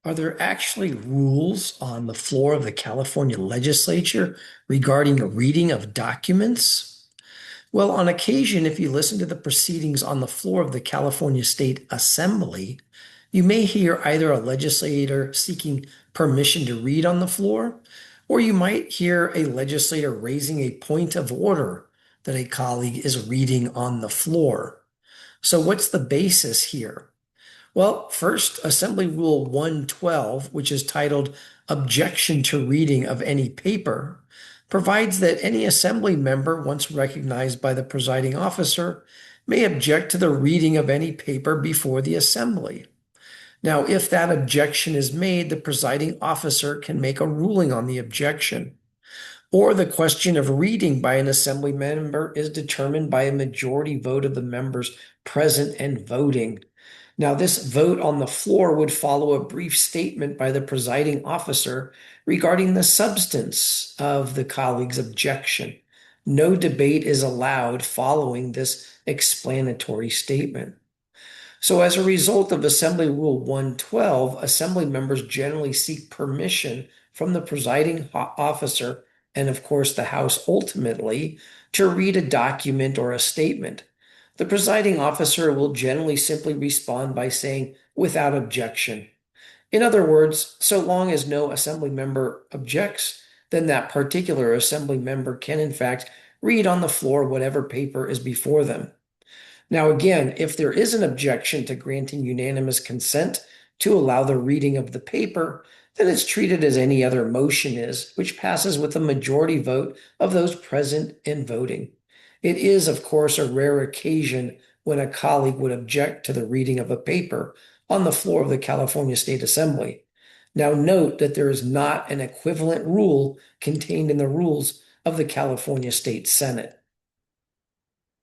Are there actually rules on the floor of the California Legislature regarding the reading of documents? Well, on occasion, if you listen to the proceedings on the floor of the California State Assembly, you may hear either a legislator seeking permission to read on the floor, or you might hear a legislator raising a point of order that a colleague is reading on the floor. So, what's the basis here? Well, first, Assembly Rule 112, which is titled Objection to Reading of Any Paper, provides that any assembly member, once recognized by the presiding officer, may object to the reading of any paper before the assembly. Now, if that objection is made, the presiding officer can make a ruling on the objection, or the question of reading by an assembly member is determined by a majority vote of the members present and voting. Now, this vote on the floor would follow a brief statement by the presiding officer regarding the substance of the colleague's objection. No debate is allowed following this explanatory statement. So, as a result of Assembly Rule 112, assembly members generally seek permission from the presiding officer and, of course, the House ultimately to read a document or a statement. The presiding officer will generally simply respond by saying, without objection. In other words, so long as no assembly member objects, then that particular assembly member can, in fact, read on the floor whatever paper is before them. Now, again, if there is an objection to granting unanimous consent to allow the reading of the paper, then it's treated as any other motion is, which passes with a majority vote of those present and voting. It is, of course, a rare occasion when a colleague would object to the reading of a paper on the floor of the California State Assembly. Now, note that there is not an equivalent rule contained in the rules of the California State Senate.